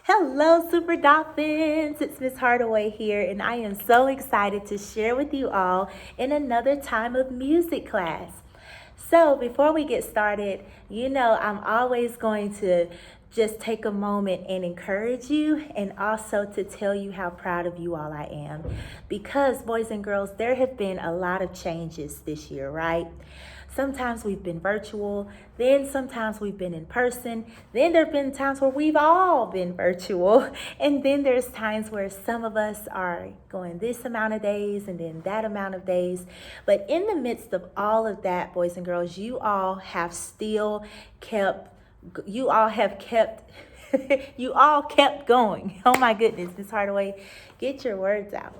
Hello, Super Dolphins. It's Miss Hardaway here, and I am so excited to share with you all in another time of music class. So, before we get started, I'm always going to just take a moment and encourage you and also to tell you how proud of you all I am. Because, boys and girls, there have been a lot of changes this year, right? Sometimes we've been virtual, then sometimes we've been in person, then there have been times where we've all been virtual, and then there's times where some of us are going this amount of days and then that amount of days. But in the midst of all of that, boys and girls, you all have kept you all kept going. Oh my goodness, Miss Hardaway, get your words out.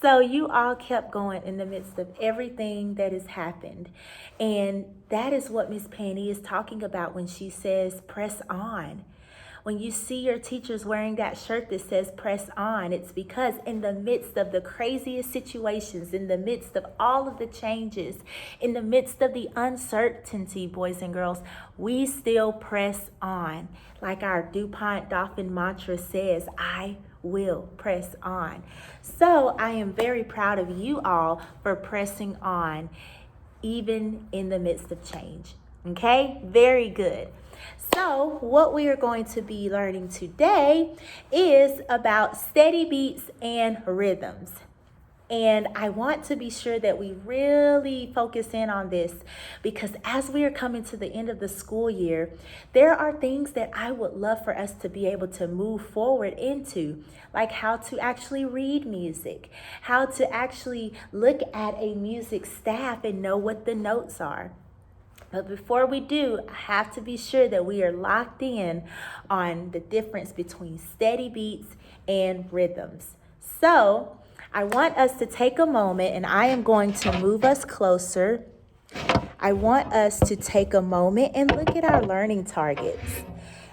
So you all kept going in the midst of everything that has happened. And that is what Miss Penny is talking about when she says press on. When you see your teachers wearing that shirt that says press on, it's because in the midst of the craziest situations, in the midst of all of the changes, in the midst of the uncertainty, boys and girls, we still press on. Like our DuPont Dolphin mantra says, I will press on. So I am very proud of you all for pressing on, even in the midst of change. Okay, very good. So what we are going to be learning today is about steady beats and rhythms. And I want to be sure that we really focus in on this because as we are coming to the end of the school year, there are things that I would love for us to be able to move forward into, like how to actually read music, how to actually look at a music staff and know what the notes are. But before we do, I have to be sure that we are locked in on the difference between steady beats and rhythms. So I want us to take a moment, and I am going to move us closer. I want us to take a moment and look at our learning targets.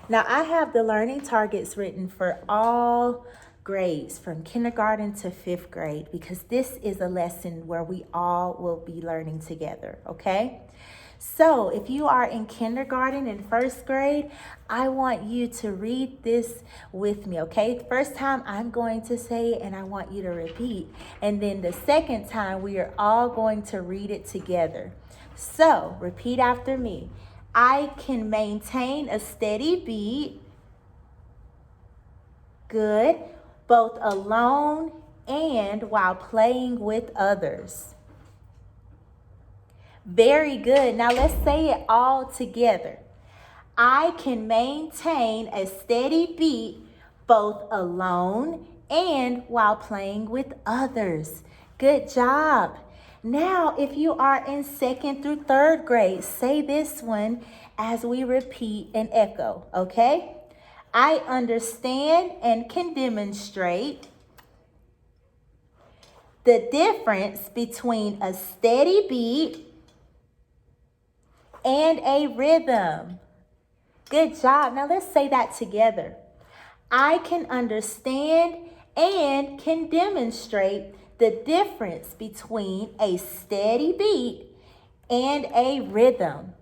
Now, I have the learning targets written for all grades from kindergarten to 5th grade because this is a lesson where we all will be learning together, okay? So if you are in kindergarten and 1st grade, I want you to read this with me, okay? First time I'm going to say it and I want you to repeat. And then the second time we are all going to read it together. So repeat after me. I can maintain a steady beat, good, both alone and while playing with others. Very good. Now let's say it all together. I can maintain a steady beat both alone and while playing with others. Good job. Now, if you are in 2nd through 3rd grade, say this one as we repeat and echo, okay? I understand and can demonstrate the difference between a steady beat and a rhythm. Good job. Now let's say that together. I can understand and can demonstrate the difference between a steady beat and a rhythm.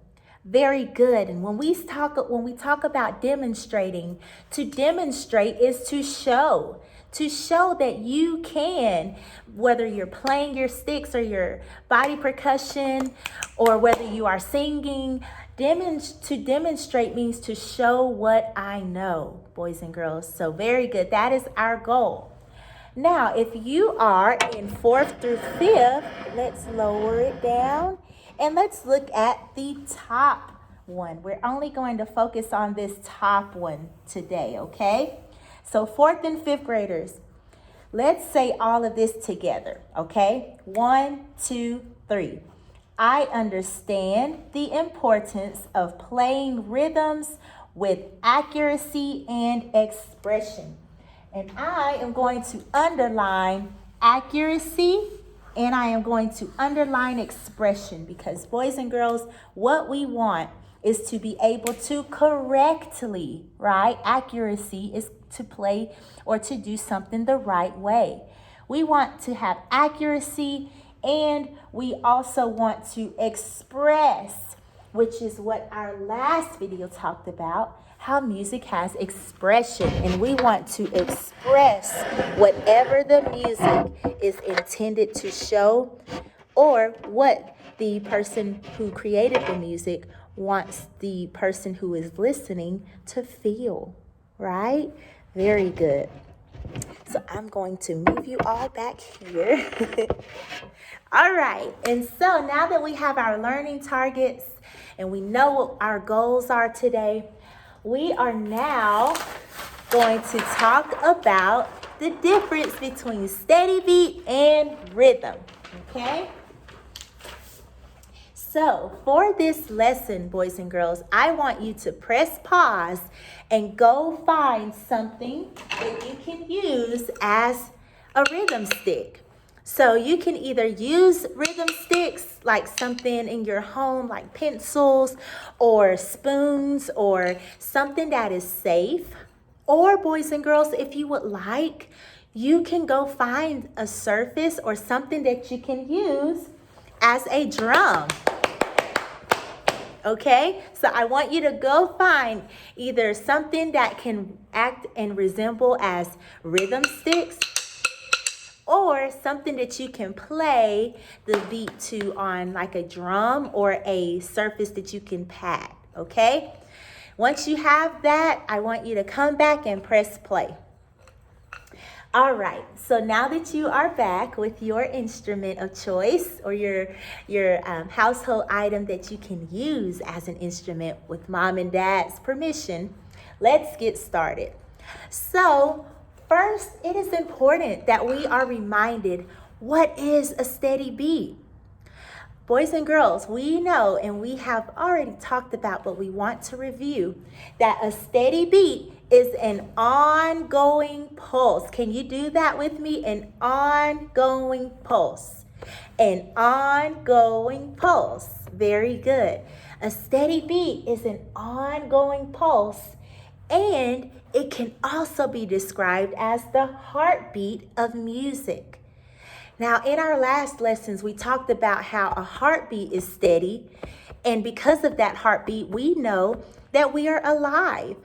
Very good. And when we talk about demonstrating, to demonstrate is to show that you can, whether you're playing your sticks or your body percussion, or whether you are singing, to demonstrate means to show what I know, boys and girls. So very good. That is our goal. Now, if you are in 4th through 5th, let's lower it down and let's look at the top one. We're only going to focus on this top one today, okay? So 4th and 5th graders, let's say all of this together, okay? 1, 2, 3. I understand the importance of playing rhythms with accuracy and expression. And I am going to underline accuracy and I am going to underline expression because, boys and girls, what we want is to be able to correctly, right? Accuracy is to play or to do something the right way. We want to have accuracy and we also want to express, which is what our last video talked about, how music has expression, and we want to express whatever the music is intended to show, or what the person who created the music wants the person who is listening to feel, right? Very good. So I'm going to move you all back here. All right, and so now that we have our learning targets and we know what our goals are today, we are now going to talk about the difference between steady beat and rhythm, okay? So for this lesson, boys and girls, I want you to press pause and go find something that you can use as a rhythm stick. So you can either use rhythm sticks, like something in your home, like pencils or spoons or something that is safe. Or boys and girls, if you would like, you can go find a surface or something that you can use as a drum. Okay, so I want you to go find either something that can act and resemble as rhythm sticks, or something that you can play the beat to on like a drum or a surface that you can pat, okay? Once you have that, I want you to come back and press play. All right, so now that you are back with your instrument of choice or your household item that you can use as an instrument with mom and dad's permission, let's get started. So first, it is important that we are reminded, what is a steady beat? Boys and girls, we know and we have already talked about, but we want to review that a steady beat is an ongoing pulse. Can you do that with me? An ongoing pulse. An ongoing pulse. Very good. A steady beat is an ongoing pulse, and it can also be described as the heartbeat of music. Now, in our last lessons, we talked about how a heartbeat is steady, and because of that heartbeat, we know that we are alive.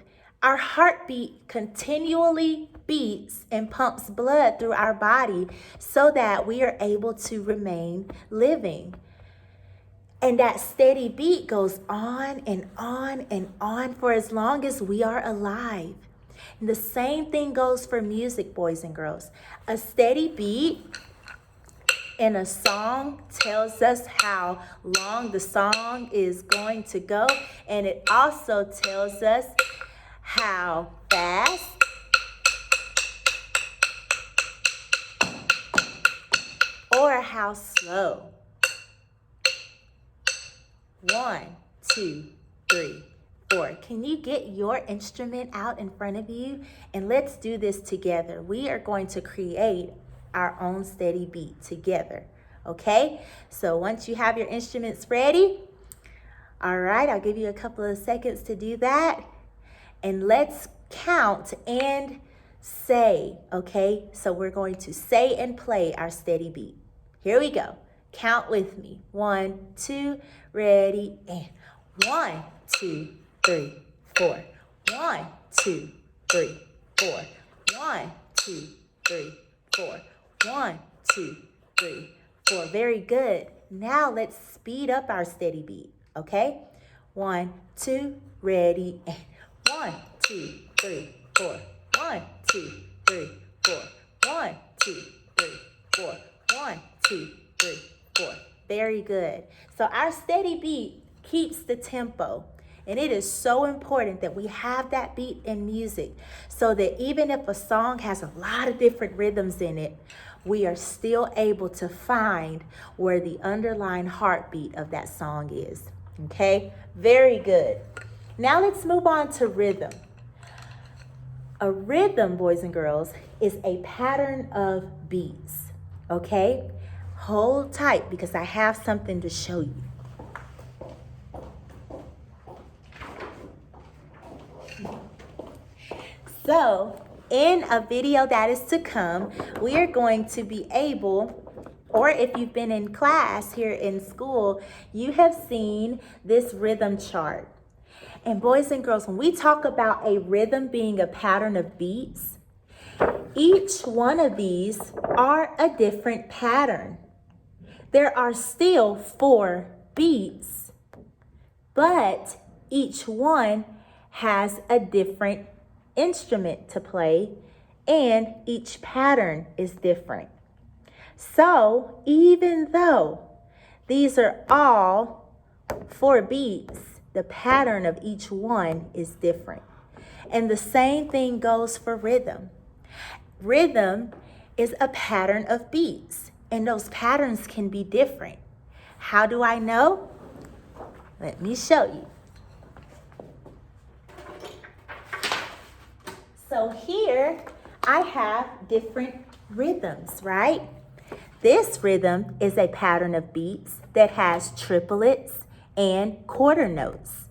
Our heartbeat continually beats and pumps blood through our body so that we are able to remain living. And that steady beat goes on and on and on for as long as we are alive. And the same thing goes for music, boys and girls. A steady beat in a song tells us how long the song is going to go, and it also tells us how fast or how slow. 1, 2, 3, 4. Can you get your instrument out in front of you? And let's do this together. We are going to create our own steady beat together, okay? So once you have your instruments ready, all right, I'll give you a couple of seconds to do that. And let's count and say, okay? So we're going to say and play our steady beat. Here we go. Count with me. 1, 2, ready, and 1, 2, 3, 4. 1, 2, 3, 4. 1, 2, 3, 4. 1, 2, 3, 4. Very good. Now let's speed up our steady beat, okay? 1, 2, ready, and 1, 2, 3, 4. 1, 2, 3, 4. 1, 2, 3, 4. 1, 2, 3, 4. Very good. So our steady beat keeps the tempo. And it is so important that we have that beat in music so that even if a song has a lot of different rhythms in it, we are still able to find where the underlying heartbeat of that song is. Okay? Very good. Now let's move on to rhythm. A rhythm, boys and girls, is a pattern of beats. Okay? Hold tight because I have something to show you. So, in a video that is to come, we are going to be able, or if you've been in class here in school, you have seen this rhythm chart. And boys and girls, when we talk about a rhythm being a pattern of beats, each one of these are a different pattern. There are still 4 beats, but each one has a different instrument to play, and each pattern is different. So even though these are all 4 beats, the pattern of each one is different. And the same thing goes for rhythm. Rhythm is a pattern of beats, and those patterns can be different. How do I know? Let me show you. So here I have different rhythms, right? This rhythm is a pattern of beats that has triplets and quarter notes,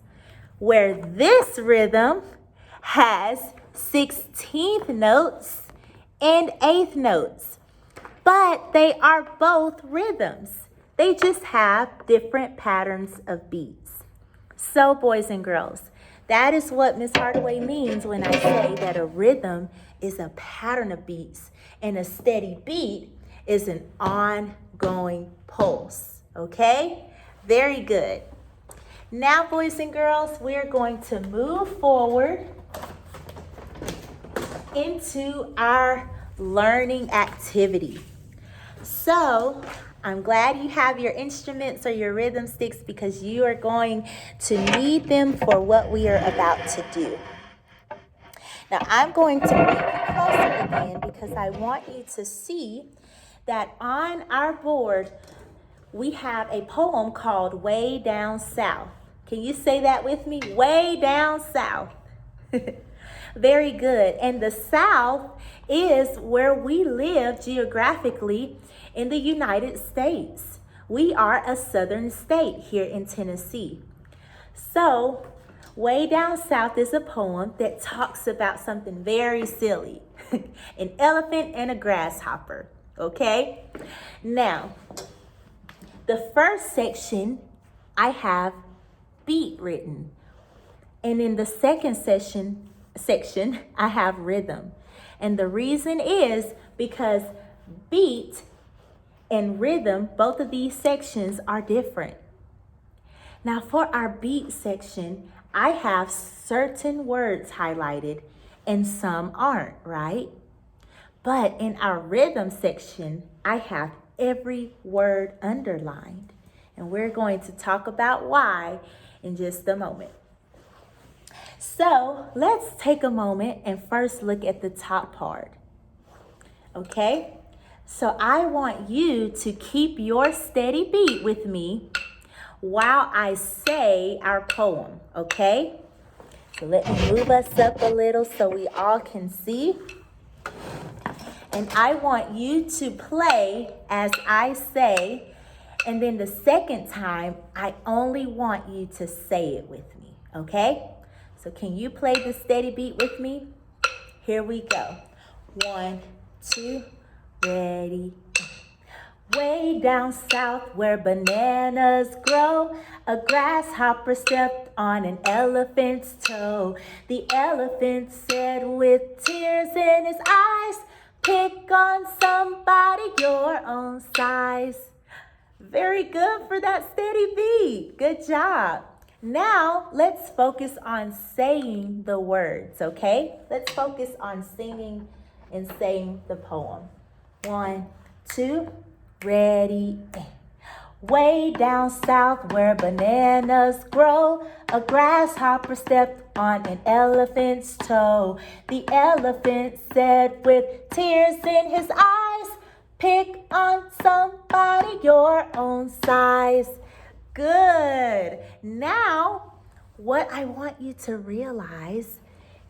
where this rhythm has 16th notes and 8th notes, but they are both rhythms. They just have different patterns of beats. So boys and girls, that is what Miss Hardaway means when I say that a rhythm is a pattern of beats and a steady beat is an ongoing pulse. Okay? Very good. Now, boys and girls, we're going to move forward into our learning activity. So, I'm glad you have your instruments or your rhythm sticks because you are going to need them for what we are about to do. Now, I'm going to bring you closer again because I want you to see that on our board, we have a poem called Way Down South. Can you say that with me? Way down south. Very good. And the South is where we live geographically in the United States. We are a southern state here in Tennessee. So, Way Down South is a poem that talks about something very silly. An elephant and a grasshopper. Okay? Now, the first section, I have beat written. And in the second section, I have rhythm. And the reason is because beat and rhythm, both of these sections are different. Now for our beat section, I have certain words highlighted and some aren't, right? But in our rhythm section, I have every word underlined. And we're going to talk about why in just a moment. So let's take a moment and first look at the top part. Okay? So I want you to keep your steady beat with me while I say our poem, okay? So let me move us up a little so we all can see. And I want you to play as I say, and then the second time, I only want you to say it with me, okay? So can you play the steady beat with me? Here we go. 1, 2, ready. Way down south where bananas grow, a grasshopper stepped on an elephant's toe. The elephant said with tears in his eyes, pick on somebody your own size. Very good for that steady beat. Good job. Now, let's focus on saying the words, okay? Let's focus on singing and saying the poem. 1, 2, ready. Way down south where bananas grow, a grasshopper stepped on an elephant's toe. The elephant said with tears in his eyes, pick on somebody your own size. Good. Now, what I want you to realize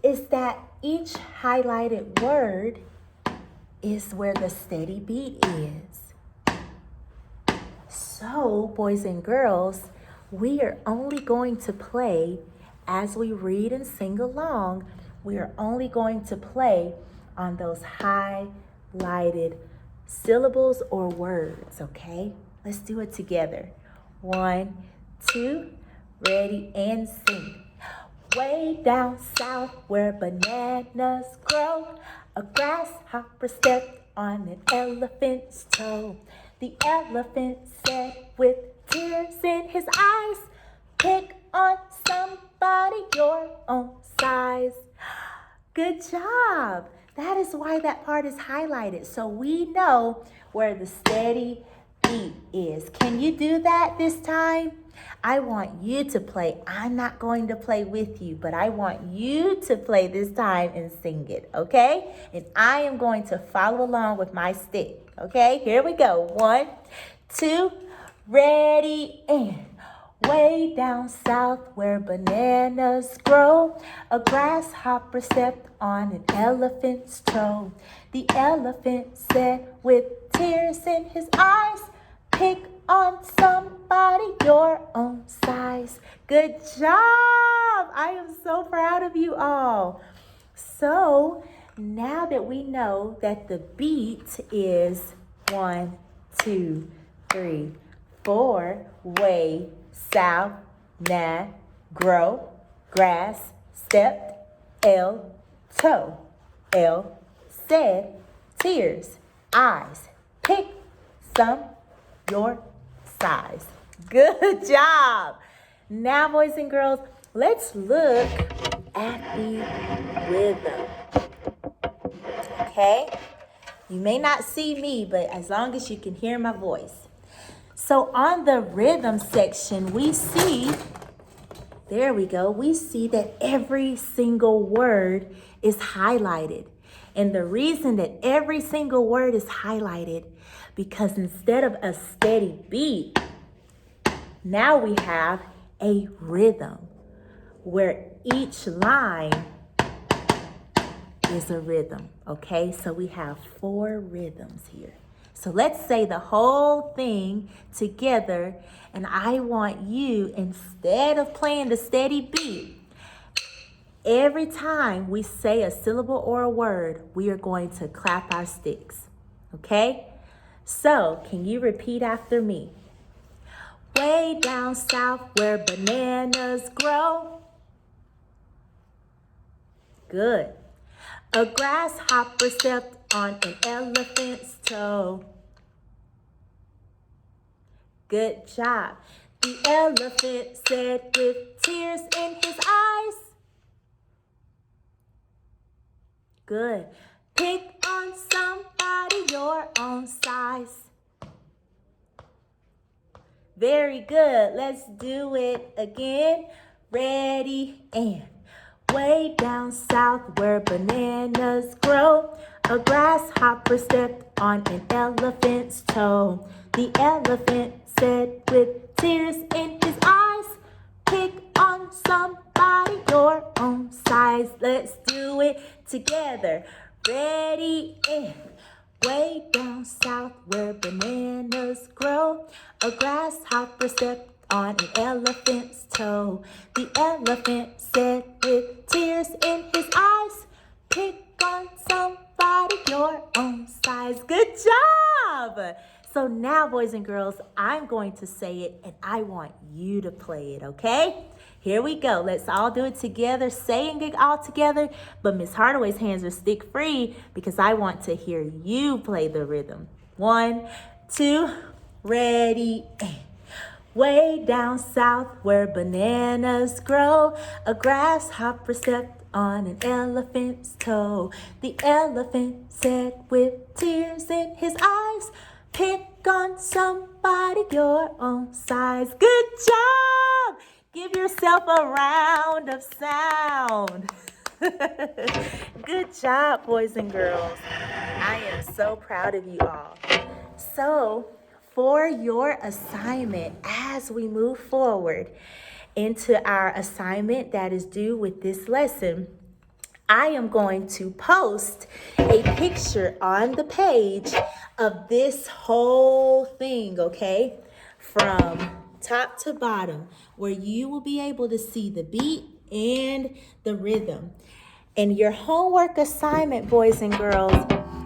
is that each highlighted word is where the steady beat is. So, boys and girls, we are only going to play as we read and sing along. We are only going to play on those highlighted syllables or words, okay? Let's do it together. 1, 2, ready, and sing. Way down south where bananas grow, a grasshopper stepped on an elephant's toe. The elephant said with tears in his eyes, pick on somebody your own size. Good job. That is why that part is highlighted. So we know where the steady beat is. Can you do that this time? I want you to play. I'm not going to play with you, but I want you to play this time and sing it, okay? And I am going to follow along with my stick, okay? Here we go. 1, 2, ready, and way down south where bananas grow, a grasshopper stepped on an elephant's toe. The elephant said with tears in his eyes, pick on somebody your own size. Good job! I am so proud of you all. So now that we know that the beat is 1, 2, 3, 4, way, south, na, grow, grass, stepped, L, toe. L, said, tears, eyes, pick some your size. Good job. Now, boys and girls, let's look at the rhythm. Okay? You may not see me, but as long as you can hear my voice. So on the rhythm section, we see, there we go, we see that every single word is highlighted. And the reason that every single word is highlighted, because instead of a steady beat, now we have a rhythm where each line is a rhythm, okay? So we have 4 rhythms here. So let's say the whole thing together, and I want you, instead of playing the steady beat, every time we say a syllable or a word, we are going to clap our sticks, okay? So can you repeat after me? Way down south where bananas grow. Good. A grasshopper stepped on an elephant's toe. Good job. The elephant said with tears in his eyes. Good. Pick on somebody your own size. Very good. Let's do it again. Ready, and way down south where bananas grow, a grasshopper stepped on an elephant's toe. The elephant said with tears in his eyes, pick on somebody your own size. Let's do it together. Ready, and way down south where bananas grow, a grasshopper stepped on an elephant's toe. The elephant said with tears in his eyes, pick on somebody your own size. Good job! So now, boys and girls, I'm going to say it and I want you to play it, okay? Here we go. Let's all do it together, saying it all together. But Miss Hardaway's hands are stick free because I want to hear you play the rhythm. 1, 2, ready, and way down south where bananas grow, a grasshopper stepped on an elephant's toe. The elephant said with tears in his eyes, pick on somebody your own size. Good job! Give yourself a round of sound. Good job, boys and girls. I am so proud of you all. So, for your assignment, as we move forward into our assignment that is due with this lesson, I am going to post a picture on the page of this whole thing, okay? From top to bottom, where you will be able to see the beat and the rhythm. And your homework assignment, boys and girls,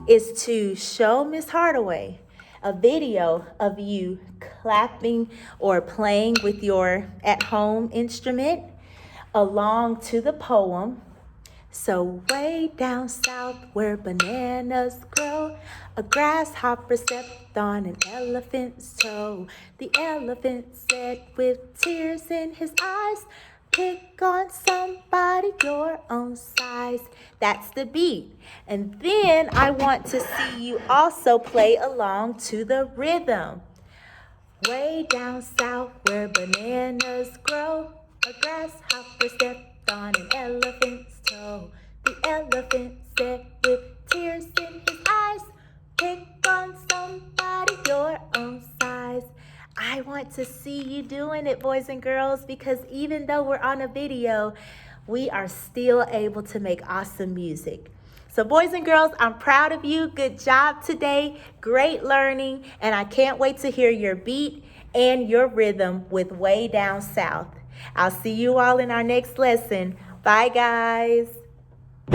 is to show Miss Hardaway a video of you clapping or playing with your at-home instrument along to the poem. So way down south where bananas grow, a grasshopper stepped on an elephant's toe. The elephant said with tears in his eyes, pick on somebody your own size. That's the beat. And then I want to see you also play along to the rhythm. Way down south where bananas grow, a grasshopper stepped on an elephant's toe. The elephant said with tears in his eyes, pick on somebody your own size. I want to see you doing it, boys and girls, because even though we're on a video, we are still able to make awesome music. So boys and girls, I'm proud of you. Good job today. Great learning. And I can't wait to hear your beat and your rhythm with Way Down South. I'll see you all in our next lesson. Bye, guys.